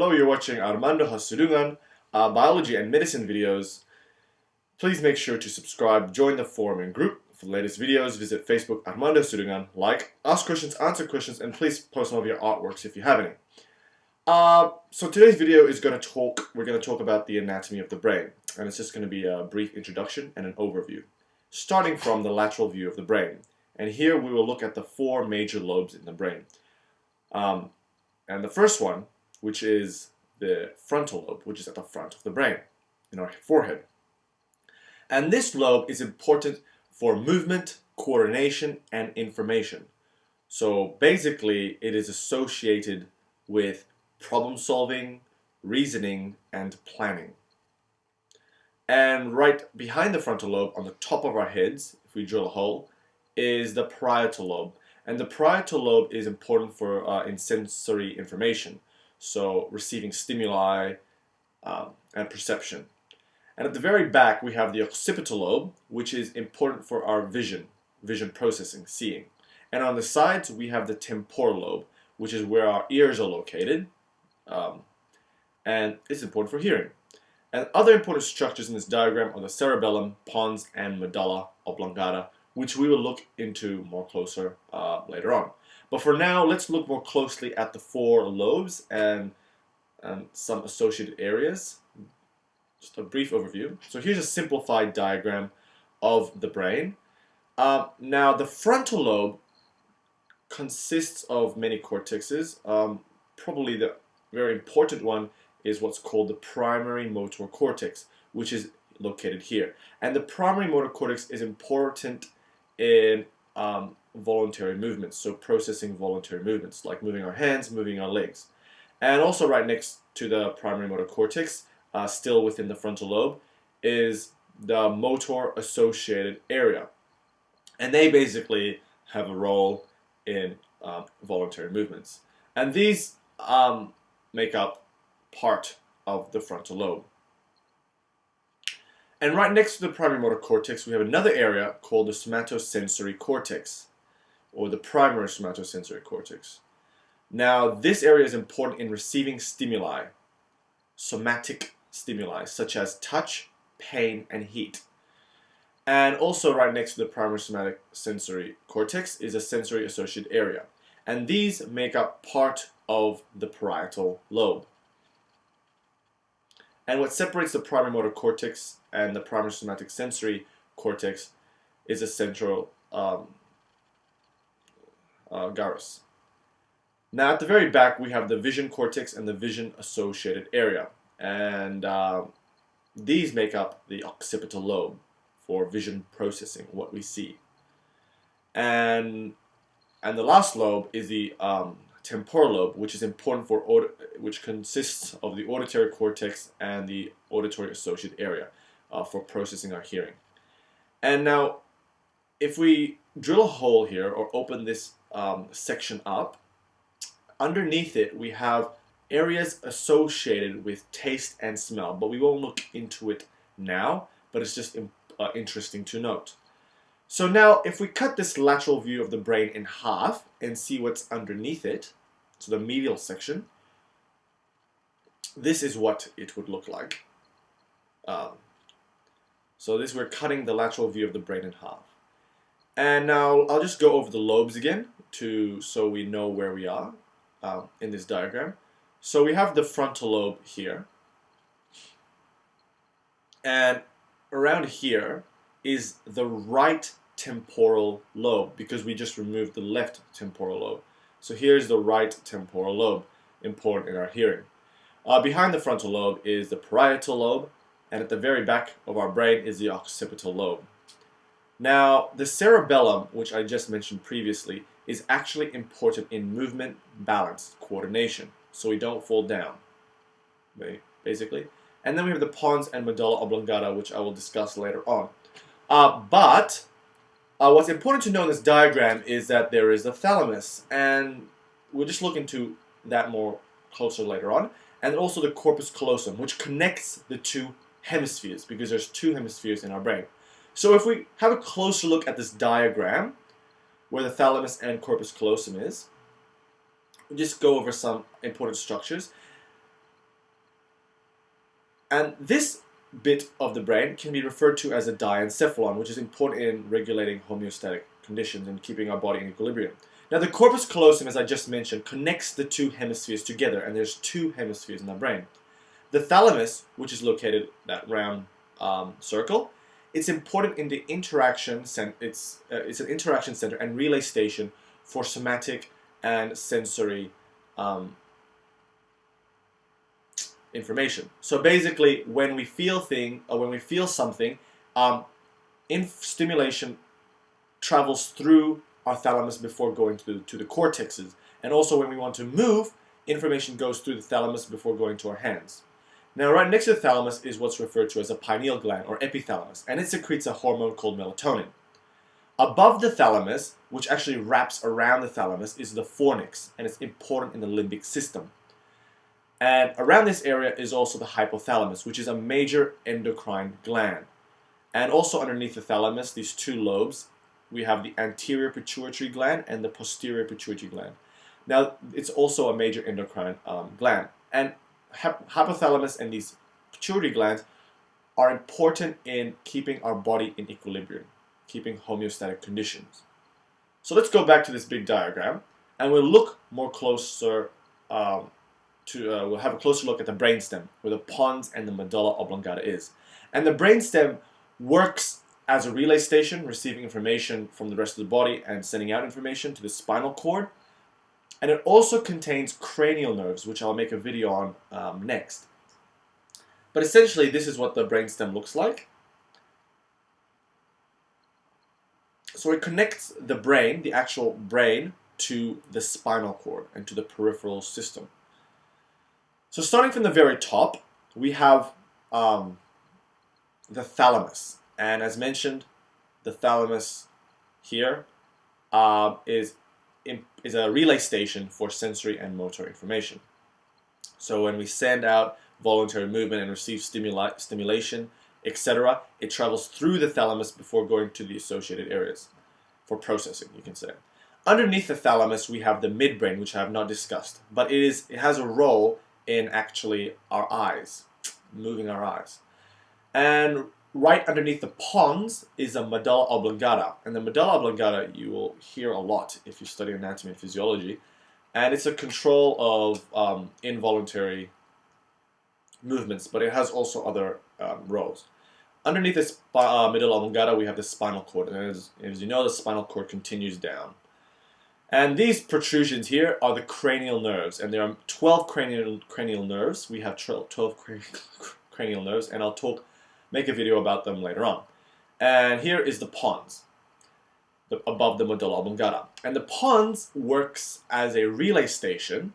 Hello, you're watching Armando Hasurungan, biology and medicine videos. Please make sure to subscribe, join the forum and group. For the latest videos, visit Facebook Armando Hasurungan, like, ask questions, answer questions, and please post some of your artworks if you have any. So today's video is we're going to talk about the anatomy of the brain, and it's just going to be a brief introduction and an overview, starting from the lateral view of the brain. And here we will look at the four major lobes in the brain. And the first one, which is the frontal lobe, which is at the front of the brain, in our forehead. And this lobe is important for movement, coordination, and information. So basically, it is associated with problem solving, reasoning, and planning. And right behind the frontal lobe, on the top of our heads, if we drill a hole, is the parietal lobe. And the parietal lobe is important for in sensory information, so receiving stimuli and perception. And at the very back, we have the occipital lobe, which is important for our vision processing, seeing. And on the sides, we have the temporal lobe, which is where our ears are located, and it's important for hearing. And other important structures in this diagram are the cerebellum, pons, and medulla oblongata, which we will look into more closer later on. But for now, let's look more closely at the four lobes and some associated areas. Just a brief overview. So here's a simplified diagram of the brain. Now, the frontal lobe consists of many cortexes. Probably the very important one is what's called the primary motor cortex, which is located here. And the primary motor cortex is important in voluntary movements, so processing voluntary movements like moving our hands, moving our legs. And also right next to the primary motor cortex, still within the frontal lobe, is the motor associated area. And they basically have a role in voluntary movements. And these make up part of the frontal lobe. And right next to the primary motor cortex, we have another area called the somatosensory cortex, or the primary somatosensory cortex. Now, this area is important in receiving stimuli, somatic stimuli, such as touch, pain, and heat. And also right next to the primary somatic sensory cortex is a sensory associated area. And these make up part of the parietal lobe. And what separates the primary motor cortex and the primary somatic sensory cortex is a central gyrus. Now at the very back we have the vision cortex and the vision associated area, and these make up the occipital lobe for vision processing, what we see. And the last lobe is the temporal lobe, which is important for which consists of the auditory cortex and the auditory associated area for processing our hearing. And now, if we drill a hole here or open this section up, underneath it we have areas associated with taste and smell, but we won't look into it now, but it's just interesting to note. So now, if we cut this lateral view of the brain in half and see what's underneath it, so the medial section, this is what it would look like. So we're cutting the lateral view of the brain in half. And now I'll just go over the lobes again so we know where we are in this diagram. So we have the frontal lobe here, and around here is the right temporal lobe, because we just removed the left temporal lobe. So here's the right temporal lobe, important in our hearing. Behind the frontal lobe is the parietal lobe, and at the very back of our brain is the occipital lobe. Now, the cerebellum, which I just mentioned previously, is actually important in movement, balance, coordination, so we don't fall down, basically. And then we have the pons and medulla oblongata, which I will discuss later on. But what's important to know in this diagram is that there is a thalamus, and we'll just look into that more closer later on. And also the corpus callosum, which connects the two hemispheres, because there's two hemispheres in our brain. So if we have a closer look at this diagram, where the thalamus and corpus callosum is, we'll just go over some important structures. And this bit of the brain can be referred to as a diencephalon, which is important in regulating homeostatic conditions and keeping our body in equilibrium. Now, the corpus callosum, as I just mentioned, connects the two hemispheres together, and there's two hemispheres in our brain. The thalamus, which is located that round circle, it's important in the interaction. It's an interaction center and relay station for somatic and sensory information. So basically, when we feel something, stimulation travels through our thalamus before going to the cortexes. And also when we want to move, information goes through the thalamus before going to our hands. Now, right next to the thalamus is what's referred to as a pineal gland or epithalamus, and it secretes a hormone called melatonin. Above the thalamus, which actually wraps around the thalamus, is the fornix, and it's important in the limbic system. And around this area is also the hypothalamus, which is a major endocrine gland. And also underneath the thalamus, these two lobes, we have the anterior pituitary gland and the posterior pituitary gland. Now, it's also a major endocrine gland. And hypothalamus and these pituitary glands are important in keeping our body in equilibrium, keeping homeostatic conditions. So let's go back to this big diagram, and we'll look more closer we'll have a closer look at the brainstem, where the pons and the medulla oblongata is. And the brainstem works as a relay station, receiving information from the rest of the body and sending out information to the spinal cord. And it also contains cranial nerves, which I'll make a video on next. But essentially, this is what the brainstem looks like. So it connects the brain, the actual brain, to the spinal cord and to the peripheral system. So starting from the very top, we have the thalamus. And as mentioned, the thalamus here is a relay station for sensory and motor information. So when we send out voluntary movement and receive stimulation, etc., it travels through the thalamus before going to the associated areas for processing, you can say. Underneath the thalamus, we have the midbrain, which I have not discussed, but it has a role in actually our eyes, moving our eyes. And right underneath the pons is a medulla oblongata, and the medulla oblongata you will hear a lot if you study anatomy and physiology, and it's a control of involuntary movements, but it has also other roles. Underneath this medulla oblongata, we have the spinal cord, and as you know, the spinal cord continues down. And these protrusions here are the cranial nerves, and there are 12 cranial nerves. We have 12 cranial nerves, and I'll make a video about them later on. And here is the pons, above the medulla oblongata. And the pons works as a relay station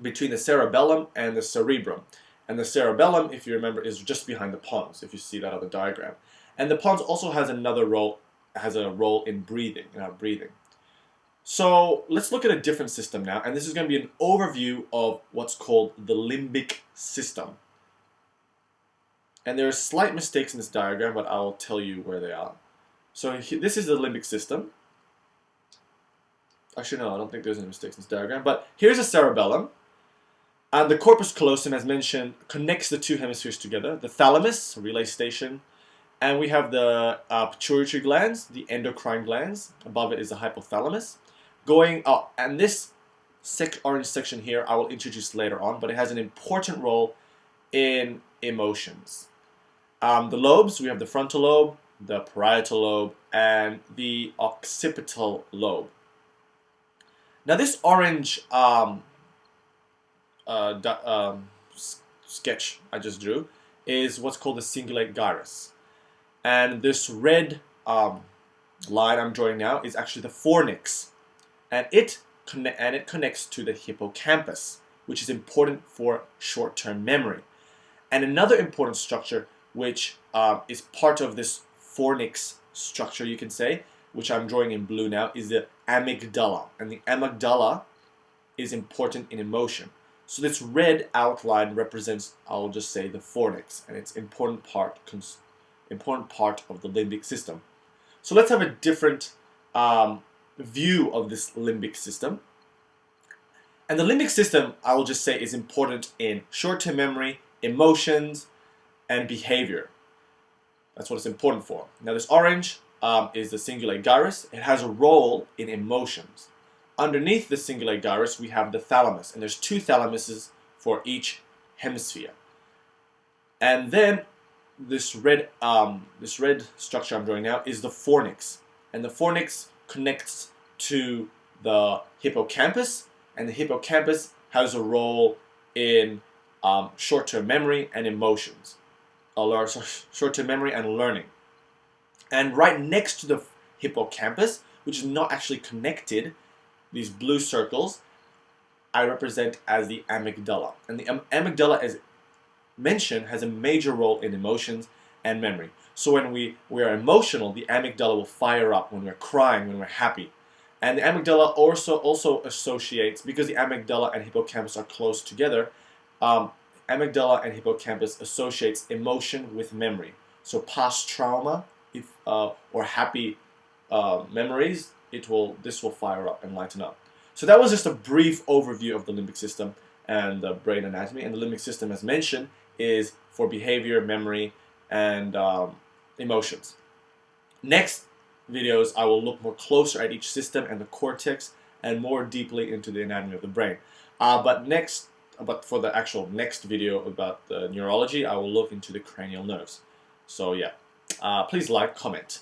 between the cerebellum and the cerebrum. And the cerebellum, if you remember, is just behind the pons, if you see that on the diagram. And the pons also has a role in breathing, in our breathing. So let's look at a different system now, and this is going to be an overview of what's called the limbic system. And there are slight mistakes in this diagram, but I'll tell you where they are. So this is the limbic system. Actually, no, I don't think there's any mistakes in this diagram, but here's a cerebellum. And the corpus callosum, as mentioned, connects the two hemispheres together. The thalamus, relay station, and we have the pituitary glands, the endocrine glands. Above it is the hypothalamus. Going up, and this orange section here I will introduce later on, but it has an important role in emotions. The lobes, we have the frontal lobe, the parietal lobe, and the occipital lobe. Now this orange sketch I just drew is what's called the cingulate gyrus. And this red line I'm drawing now is actually the fornix. And it connects to the hippocampus, which is important for short-term memory. And another important structure, which is part of this fornix structure, you can say, which I'm drawing in blue now, is the amygdala. And the amygdala is important in emotion. So this red outline represents, I'll just say, the fornix, and it's important part of the limbic system. So let's have a different view of this limbic system. And the limbic system, I will just say, is important in short-term memory, emotions, and behavior. That's what it's important for. Now this orange is the cingulate gyrus. It has a role in emotions. Underneath the cingulate gyrus we have the thalamus, and there's 2 thalamuses for each hemisphere. And then this red structure I'm drawing now is the fornix, and the fornix connects to the hippocampus, and the hippocampus has a role in short-term memory and emotions, short-term memory and learning. And right next to the hippocampus, which is not actually connected, these blue circles I represent as the amygdala. And the amygdala, as mentioned, has a major role in emotions and memory. So when we are emotional, the amygdala will fire up when we're crying, when we're happy. And the amygdala also associates, because the amygdala and hippocampus are close together, amygdala and hippocampus associates emotion with memory. So past trauma, or happy memories, this will fire up and lighten up. So that was just a brief overview of the limbic system and the brain anatomy. And the limbic system, as mentioned, is for behavior, memory, and emotions. Next videos, I will look more closer at each system and the cortex and more deeply into the anatomy of the brain. But for the actual next video about the neurology, I will look into the cranial nerves. So yeah, please like, comment,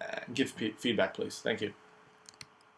and give feedback, please. Thank you.